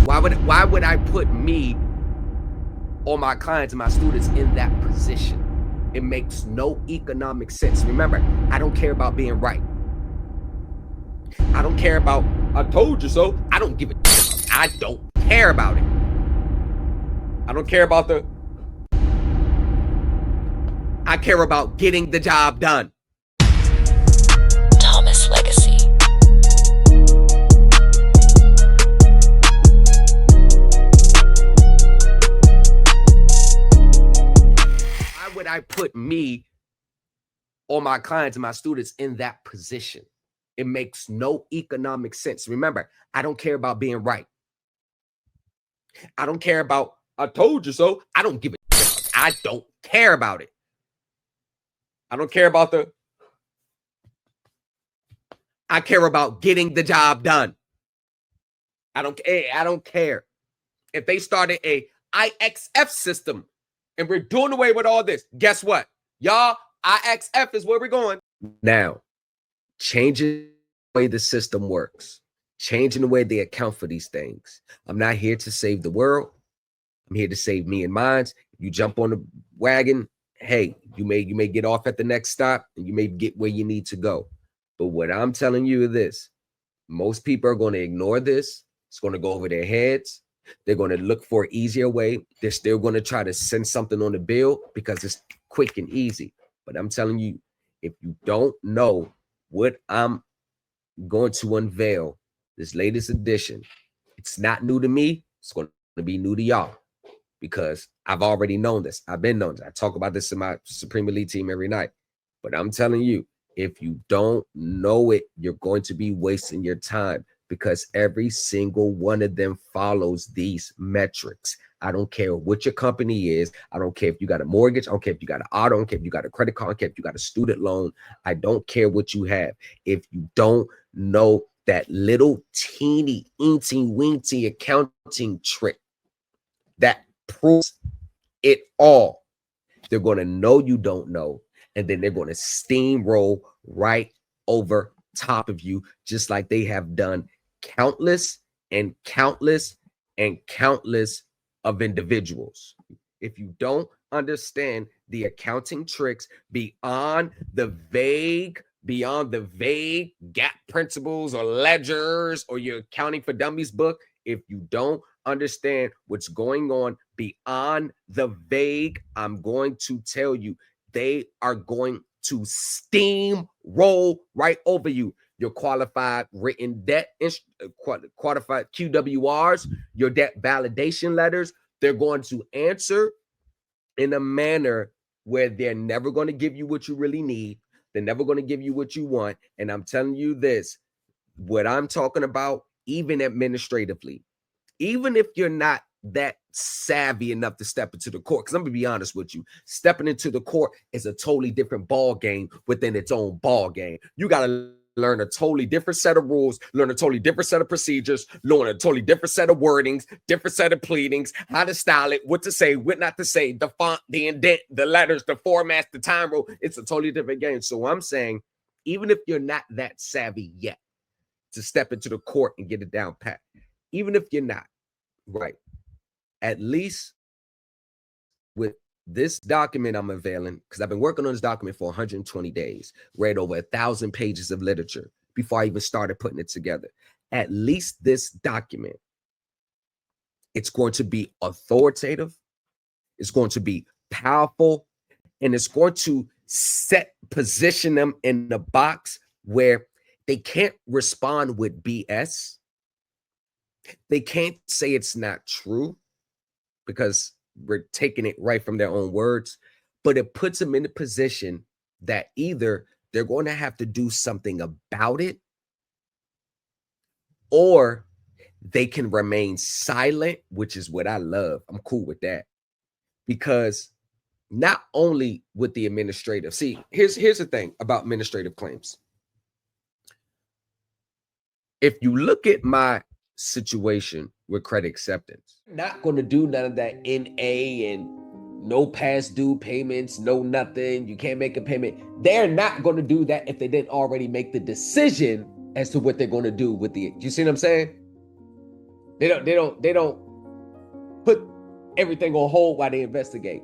Why would I put me or my clients and my students in that position? It makes no economic sense. Remember, I don't care about being right. I don't care about, I told you so. I don't give a shit. I don't care about it. I don't care about I care about getting the job done. Thomas Legacy. Why would I put me or my clients and my students in that position? It makes no economic sense. Remember, I don't care about being right. I don't care about, I told you so. I don't give a shit. I don't care about it. I don't care about I care about getting the job done. I don't care. If they started a IXF system and we're doing away with all this, guess what? Y'all, IXF is where we're going. Now, changing the way the system works, changing the way they account for these things. I'm not here to save the world. I'm here to save me and mine. You jump on the wagon, hey, you may get off at the next stop and you may get where you need to go. But what I'm telling you is this: most people are going to ignore this. It's going to go over their heads. They're going to look for an easier way. They're still going to try to send something on the bill because it's quick and easy. But I'm telling you, if you don't know what I'm going to unveil, this latest edition, it's not new to me. It's going to be new to y'all because I've already known this. I've been known this. I talk about this in my Supreme Elite team every night. But I'm telling you, if you don't know it, you're going to be wasting your time because every single one of them follows these metrics. I don't care what your company is. I don't care if you got a mortgage. I don't care if you got an auto. I don't care if you got a credit card. I don't care if you got a student loan. I don't care what you have. If you don't know that little teeny, eensy, weensy accounting trick that proves it all, they're going to know you don't know. And then they're going to steamroll right over top of you, just like they have done countless and countless and countless of individuals. If you don't understand the accounting tricks beyond the vague gap principles or ledgers or your accounting for dummies book, if you don't understand what's going on beyond the vague, I'm going to tell you, they are going to steamroll right over you. Your qualified written debt, qualified QWRs, your debt validation letters, they're going to answer in a manner where they're never going to give you what you really need. They're never going to give you what you want. And I'm telling you this, what I'm talking about, even administratively, even if you're not that savvy enough to step into the court, because I'm gonna be honest with you, stepping into the court is a totally different ball game within its own ball game. You got to learn a totally different set of rules, learn a totally different set of procedures, learn a totally different set of wordings, different set of pleadings, how to style it, what to say, what not to say, the font, the indent, the letters, the formats, the time rule. It's a totally different game. So I'm saying, even if you're not that savvy yet to step into the court and get it down pat, even if you're not, right, at least with this document I'm unveiling, because I've been working on this document for 120 days, read over 1,000 pages of literature before I even started putting it together. At least this document, it's going to be authoritative, it's going to be powerful, and it's going to position them in the box where they can't respond with BS. They can't say it's not true because we're taking it right from their own words, but it puts them in a position that either they're going to have to do something about it or they can remain silent, which is what I love. I'm cool with that because not only with the administrative, see, here's the thing about administrative claims. If you look at my situation with credit acceptance, not going to do none of that NA and no past due payments, no nothing. You can't make a payment. They're not going to do that if they didn't already make the decision as to what they're going to do with the, you see what I'm saying? They don't put everything on hold while they investigate.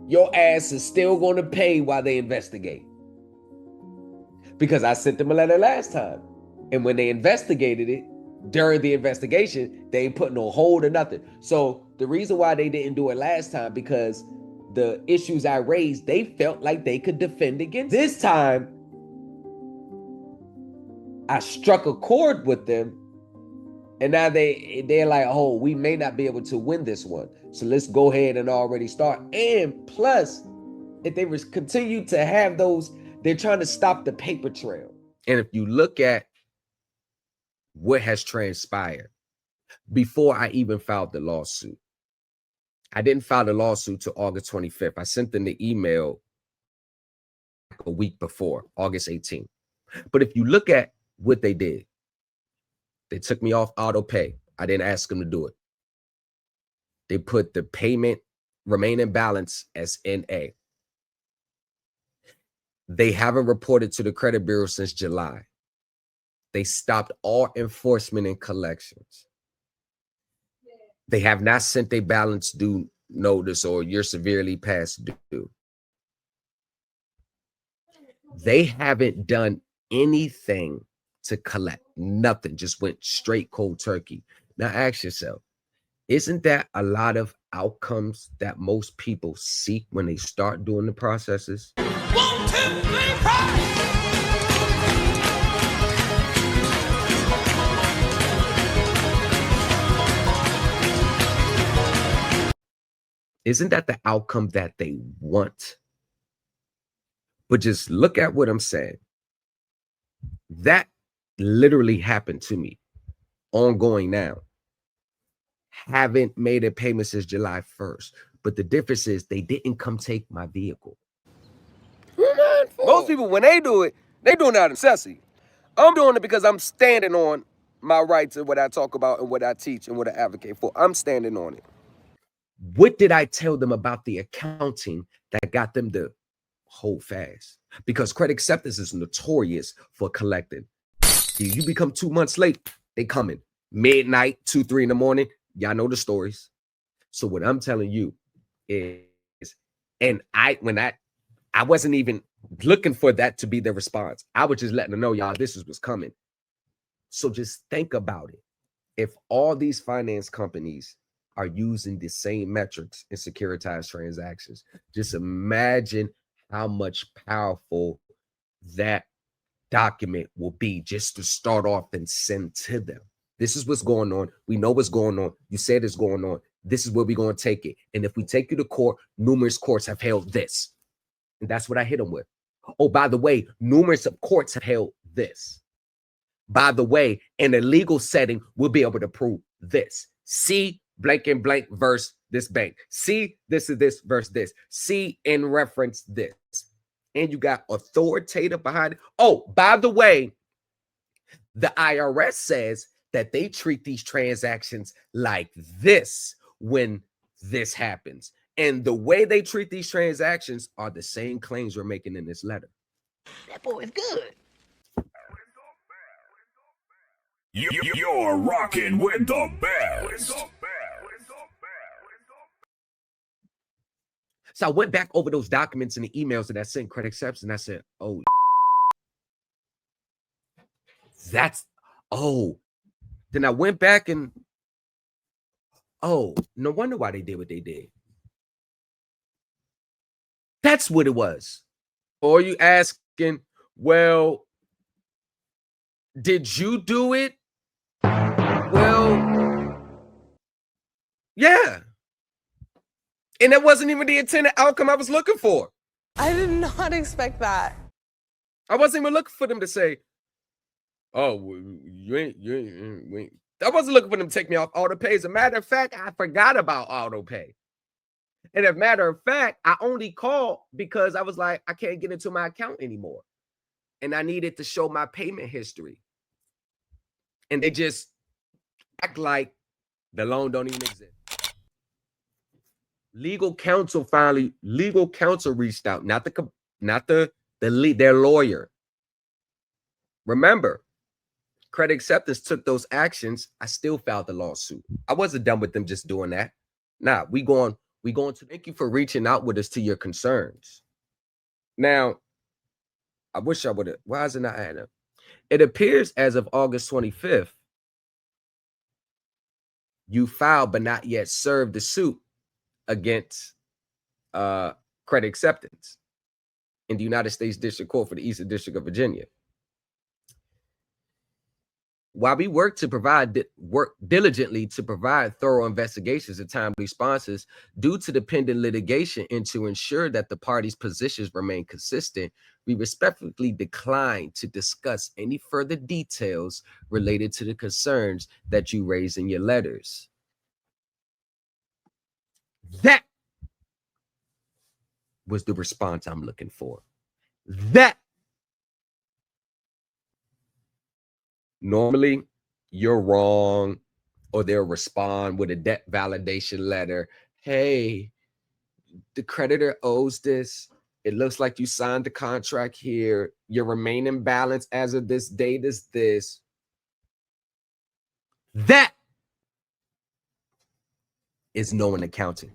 Your ass is still going to pay while they investigate. Because I sent them a letter last time. And when they investigated it, during the investigation, they ain't put no hold or nothing. So the reason why they didn't do it last time, because the issues I raised, they felt like they could defend against. This time, I struck a chord with them, and now they're like, oh, we may not be able to win this one. So let's go ahead and already start. And plus, if they continue to have those, they're trying to stop the paper trail. And if you look at what has transpired before I even filed the lawsuit, I didn't file the lawsuit till August 25th. I sent them the email a week before, August 18th. But if you look at what they did, they took me off auto pay. I didn't ask them to do it. They put the payment remaining balance as NA. They haven't reported to the credit bureau since July. They stopped all enforcement and collections. They have not sent a balance due notice or you're severely past due. They haven't done anything to collect. Nothing. Just went straight cold turkey. Now ask yourself, isn't that a lot of outcomes that most people seek when they start doing the processes? 1, 2, 3, 4. Isn't that the outcome that they want? But just look at what I'm saying. That literally happened to me. Ongoing now. Haven't made a payment since July 1st. But the difference is they didn't come take my vehicle. Most people, when they do it, they doing it out of necessity. I'm doing it because I'm standing on my rights and what I talk about and what I teach and what I advocate for. I'm standing on it. What did I tell them about the accounting that got them to hold fast? Because credit acceptance is notorious for collecting. You become 2 months late, they coming. Midnight, 2, 3 in the morning. Y'all know the stories. So what I'm telling you is, and I wasn't even looking for that to be the response. I was just letting them know, y'all, this is what's coming. So just think about it. If all these finance companies are using the same metrics in securitized transactions, just imagine how much powerful that document will be just to start off and send to them. This is what's going on. We know what's going on. You said it's going on. This is where we're going to take it. And if we take you to court, numerous courts have held this. And that's what I hit them with. Oh, by the way, numerous courts have held this. By the way, in a legal setting, we'll be able to prove this. See blank and blank verse this bank. See this is this verse this. See in reference this. And you got authoritative behind it. Oh, by the way, the IRS says that they treat these transactions like this when this happens. And the way they treat these transactions are the same claims we're making in this letter. That boy is good. You're rocking with the best. So I went back over those documents and the emails that I sent credit acceptance, and I said, oh, then I went back and, oh, no wonder why they did what they did. That's what it was. Or you asking, well, did you do it? Well, yeah. And that wasn't even the intended outcome I was looking for. I did not expect that. I wasn't even looking for them to say, oh, you ain't. I wasn't looking for them to take me off auto pay. As a matter of fact, I forgot about auto pay. And as a matter of fact, I only called because I was like, I can't get into my account anymore. And I needed to show my payment history. And they just act like the loan don't even exist. Legal counsel reached out, their lawyer. Remember, credit acceptance took those actions, I still filed the lawsuit. I wasn't done with them just doing that. Nah, we going to thank you for reaching out with us to your concerns. Now, I wish I would have. Why is it not adding up? It appears as of August 25th, you filed but not yet served the suit against credit acceptance in the United States District Court for the Eastern District of Virginia. While we work diligently to provide thorough investigations and timely responses due to the pending litigation and to ensure that the parties' positions remain consistent, we respectfully decline to discuss any further details related to the concerns that you raise in your letters. That was the response I'm looking for. That normally you're wrong, or they'll respond with a debt validation letter. Hey, the creditor owes this. It looks like you signed the contract here. Your remaining balance as of this date is this. That is knowing accounting.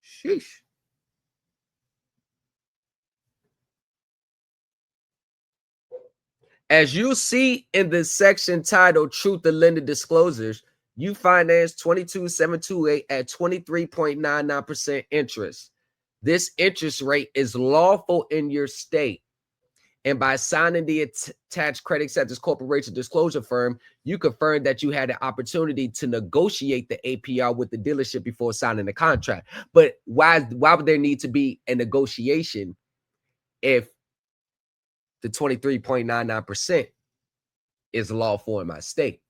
Sheesh. As you see in the section titled Truth of Lender Disclosures, you financed 22,728 at 23.99% interest. This interest rate is lawful in your state. And by signing the attached credit acceptance corporation disclosure form, you confirm that you had the opportunity to negotiate the APR with the dealership before signing the contract. But why would there need to be a negotiation if the 23.99% is lawful in my state?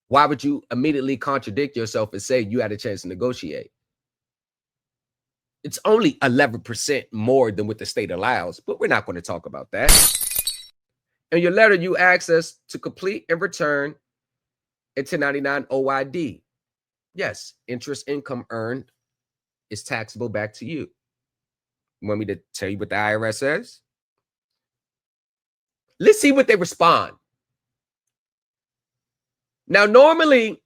Why would you immediately contradict yourself and say you had a chance to negotiate? It's only 11% more than what the state allows, but we're not going to talk about that. In your letter, you asked us to complete and return a 1099 OID. Yes, interest income earned is taxable back to you. You want me to tell you what the IRS says? Let's see what they respond. Now, normally,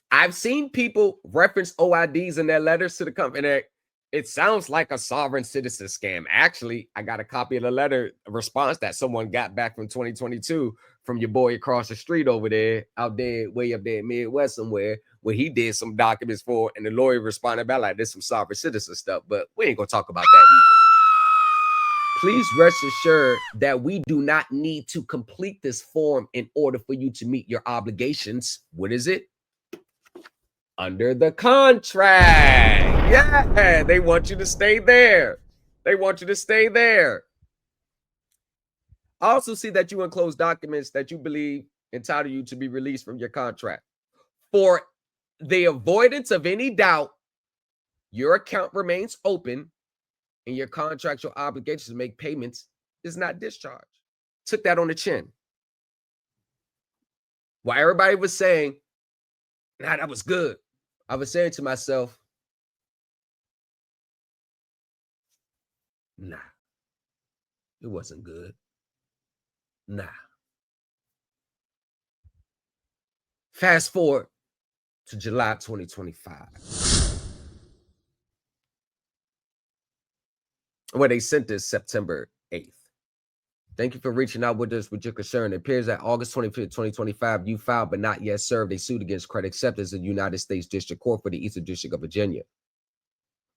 I've seen people reference OIDs in their letters to the company. It sounds like a sovereign citizen scam. Actually, I got a copy of the letter response that someone got back from 2022 from your boy across the street over there, out there, way up there in Midwest somewhere, where he did some documents for, and the lawyer responded back like, "This some sovereign citizen stuff," but we ain't gonna talk about that either. Please rest assured that we do not need to complete this form in order for you to meet your obligations. What is it? Under the contract. Yeah, they want you to stay there. They want you to stay there. I also see that you enclose documents that you believe entitle you to be released from your contract. For the avoidance of any doubt, your account remains open and your contractual obligations to make payments is not discharged. Took that on the chin. While everybody was saying, "Nah, that was good," I was saying to myself, nah, it wasn't good. Nah. Fast forward to July 2025. Where they sent this September 8th. Thank you for reaching out with us with your concern. It appears that August 25th, 2025, you filed but not yet served a suit against credit acceptance in the United States District Court for the Eastern District of Virginia.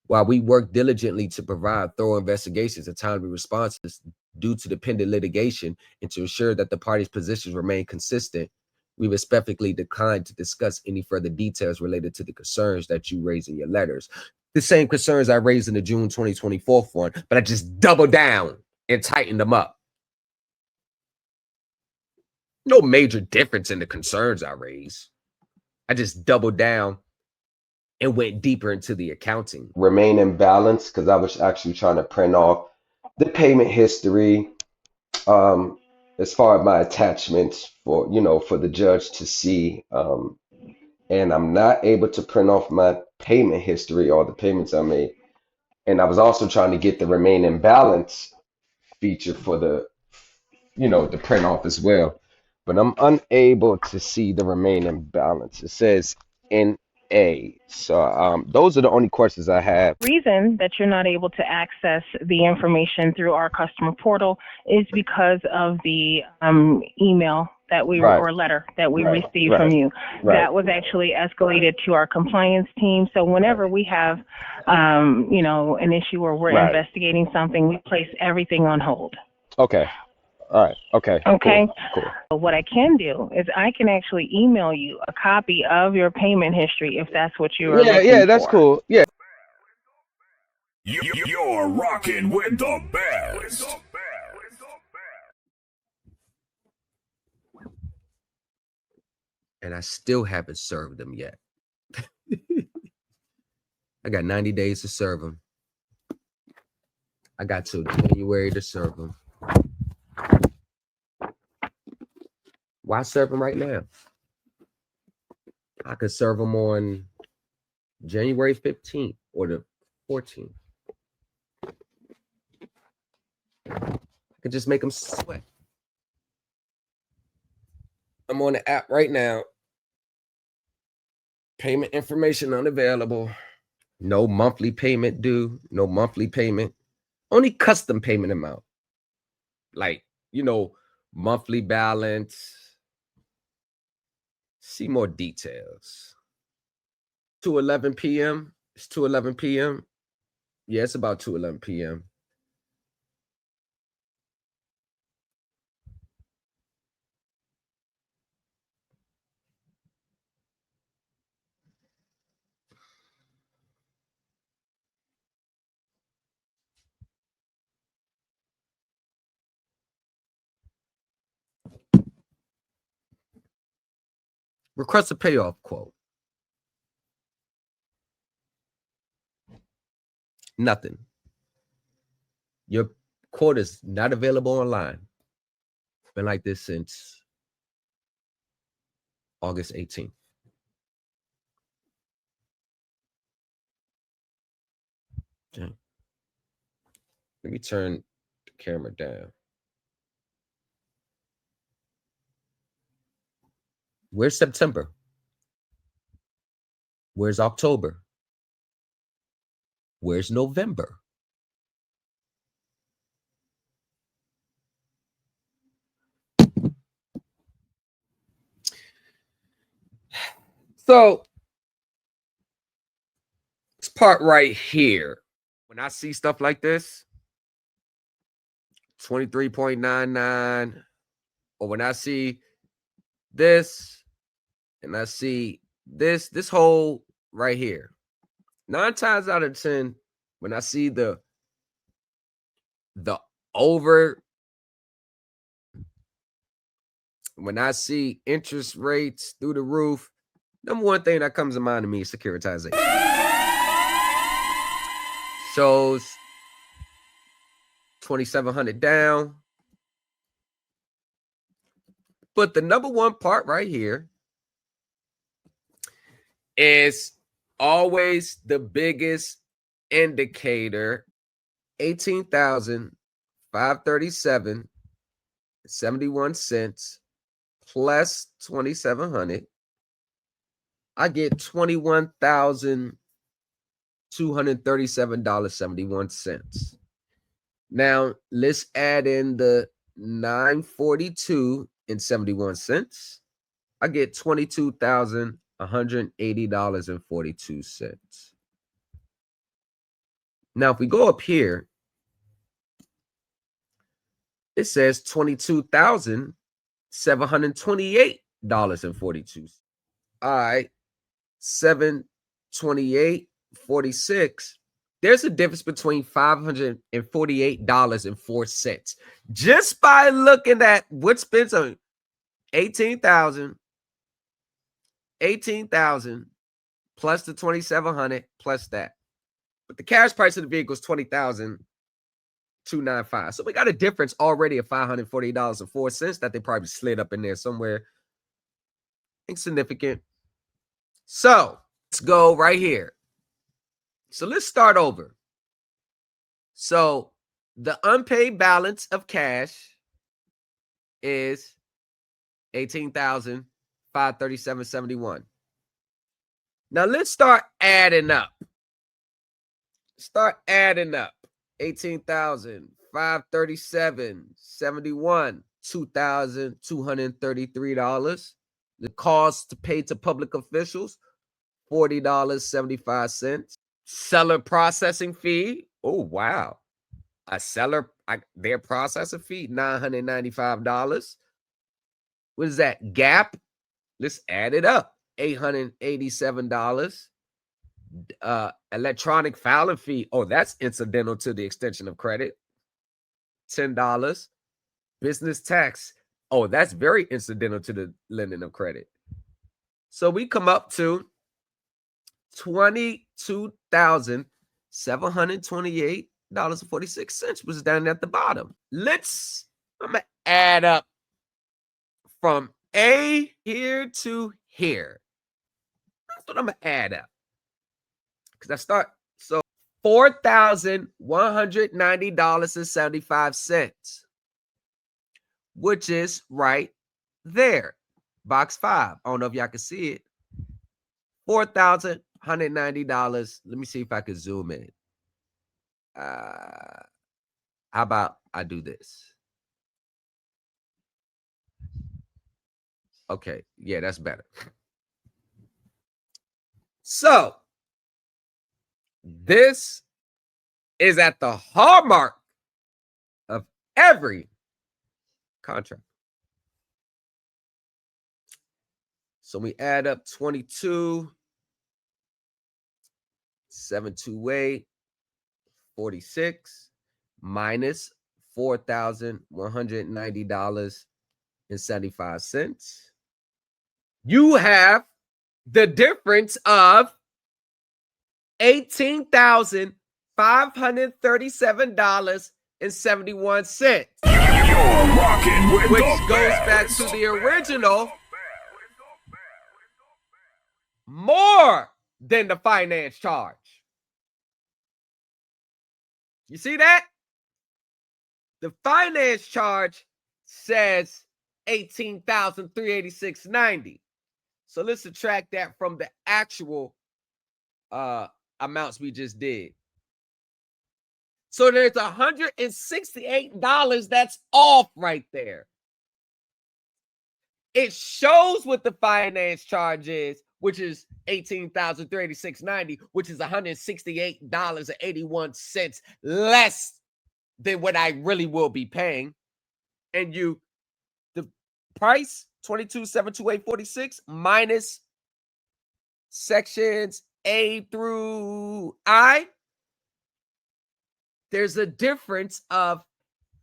While we work diligently to provide thorough investigations and timely responses due to the pending litigation and to ensure that the parties' positions remain consistent, we respectfully decline to discuss any further details related to the concerns that you raise in your letters. The same concerns I raised in the June 2024 form, but I just doubled down and tightened them up. No major difference in the concerns I raised. I just doubled down and went deeper into the accounting. Remaining balance, because I was actually trying to print off the payment history as far as my attachments for, for the judge to see. And I'm not able to print off my payment history or the payments I made. And I was also trying to get the remaining balance feature for the, the print off as well. But I'm unable to see the remaining balance. It says NA. So those are the only questions I have. Reason that you're not able to access the information through our customer portal is because of the email that we Right. or letter that we Right. received Right. from you. Right. That was actually escalated to our compliance team. So whenever we have, an issue or we're Right. investigating something, we place everything on hold. Okay. All right. Okay. Okay. Cool. So what I can do is I can actually email you a copy of your payment history if that's what you are looking for. Yeah, that's cool. Yeah. You're rocking with the best. And I still haven't served them yet. I got 90 days to serve them. I got till January to serve them. Why serve them right now? I could serve them on January 15th or the 14th. I could just make them sweat. I'm on the app right now. Payment information unavailable. No monthly payment due. No monthly payment. Only custom payment amount. Like, monthly balance. See more details. 2:11 p.m. It's 2:11 p.m. Yeah, it's about 2:11 p.m. Request a payoff quote. Nothing. Your quote is not available online. It's been like this since August 18th. Okay. Let me turn the camera down. Where's September? Where's October? Where's November? So this part right here, when I see stuff like this, 23.99, or when I see this and I see this whole right here, 9 times out of 10, when I see the over, when I see interest rates through the roof, number one thing that comes to mind to me is securitization. Shows 2,700 down. But the number one part right here is always the biggest indicator, 18,537.71 plus 2,700. I get $21,237.71. Now let's add in the $942.71. I get $22,180.42. Now, if we go up here, it says $22,728.42. All right, 728.46. There's a difference between $548.04 just by looking at what's spent on 18,000 plus the 2,700 plus that. But the cash price of the vehicle is $20,295. So we got a difference already of $548.04 that they probably slid up in there somewhere. Insignificant. So let's go right here. So let's start over. So The unpaid balance of cash is $18,537.71. Now let's start adding up. Start adding up. $18,537.71, $2,233. The cost to pay to public officials, $40.75. Seller processing fee. Oh, wow. A seller, their processing fee, $995. What is that? Gap? Let's add it up. $887. Electronic filing fee. Oh, that's incidental to the extension of credit. $10. Business tax. Oh, that's very incidental to the lending of credit. So we come up to $22,728.46, which is down at the bottom. I'm gonna add up from A here to here. That's what I'm gonna add up. Because I start, so $4,190.75, which is right there. Box 5. I don't know if y'all can see it. $4,190. Let me see if I can zoom in. How about I do this? Okay, yeah, that's better. So this is at the hallmark of every contract. So we add up 22,728.46 minus $4,190.75. You have the difference of $18,537.71. You're rocking with Which the goes best. back to the original, more than the finance charge. You see that? The finance charge says $18,386.90. So let's subtract that from the actual amounts we just did. So there's $168 that's off right there. It shows what the finance charge is, which is $18,386.90, which is $168.81 less than what I really will be paying. And the price, $22,728.46 minus sections A through I, there's a difference of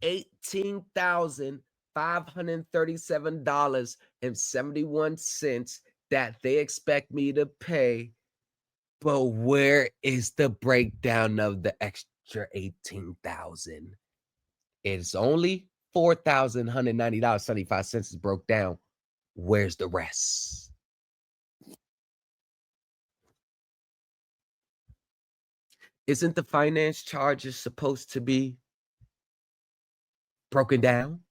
$18,537.71 that they expect me to pay. But where is the breakdown of the extra $18,000? It's only $4,190.75 is broke down. Where's the rest? Isn't the finance charges supposed to be broken down,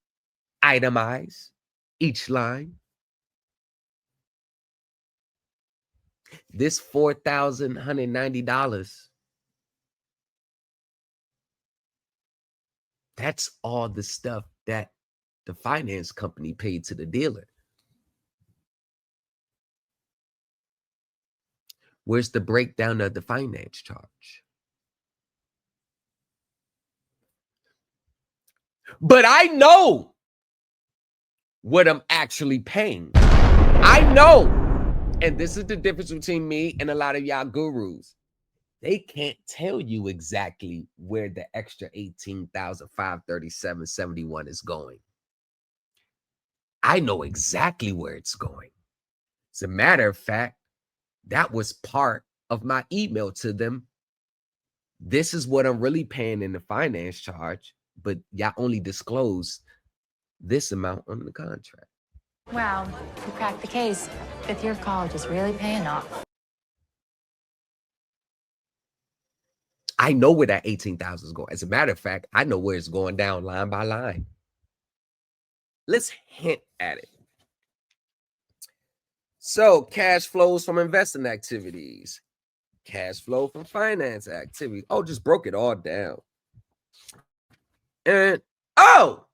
itemized, each line? This $4,190, that's all the stuff that the finance company paid to the dealer. Where's the breakdown of the finance charge? But I know what I'm actually paying. I know. And this is the difference between me and a lot of y'all gurus. They can't tell you exactly where the extra $18,537.71 is going. I know exactly where it's going. As a matter of fact, that was part of my email to them. This is what I'm really paying in the finance charge, but y'all only disclosed this amount on the contract. Wow, you cracked the case. Fifth year of college is really paying off. I know where that 18,000 is going. As a matter of fact, I know where it's going down line by line. Let's hint at it. So cash flows from investing activities, cash flow from finance activities. Oh, just broke it all down. And oh,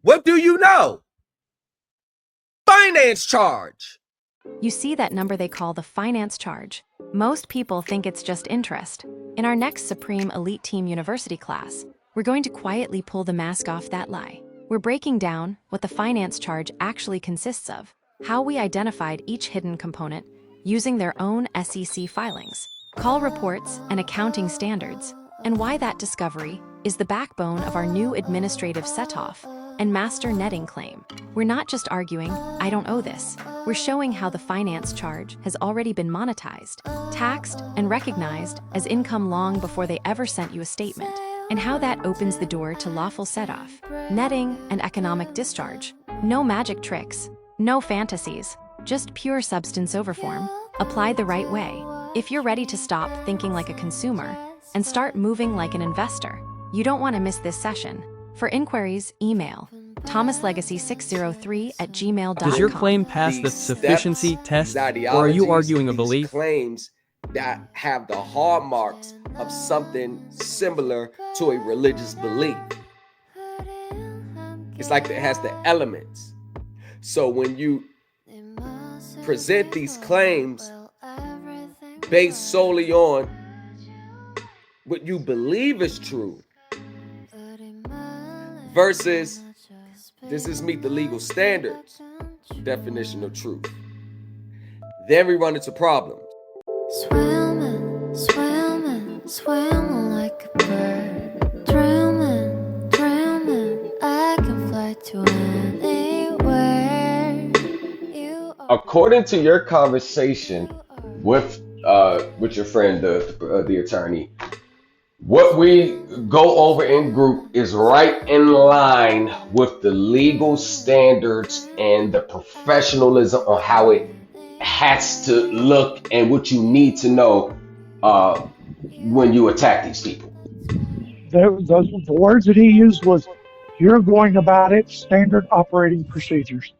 what do you know? Finance charge. You see that number they call the finance charge. Most people think it's just interest. In our next Supreme Elite Team University class, we're going to quietly pull the mask off that lie. We're breaking down what the finance charge actually consists of, how we identified each hidden component using their own SEC filings, call reports, and accounting standards, and why that discovery is the backbone of our new administrative set-off and master netting claim. We're not just arguing, I don't owe this. We're showing how the finance charge has already been monetized, taxed, and recognized as income long before they ever sent you a statement, and how that opens the door to lawful set-off, netting, and economic discharge. No magic tricks, no fantasies, just pure substance over form, applied the right way. If you're ready to stop thinking like a consumer and start moving like an investor, you don't want to miss this session. For inquiries, email thomaslegacy603@gmail.com. Does your claim pass the sufficiency test, or are you arguing a belief? Claims that have the hallmarks of something similar to a religious belief. It's like it has the elements. So when you present these claims based solely on what you believe is true versus this is meet the legal standards definition of truth, then we run into problems. Swimming, swimming, swimming like a bird. Dreaming, dreaming, I can fly to anywhere. According to your conversation with your friend, the attorney, what we go over in group is right in line with the legal standards and the professionalism on how it has to look and what you need to know when you attack these people. The words that he used was, you're going about it standard operating procedures.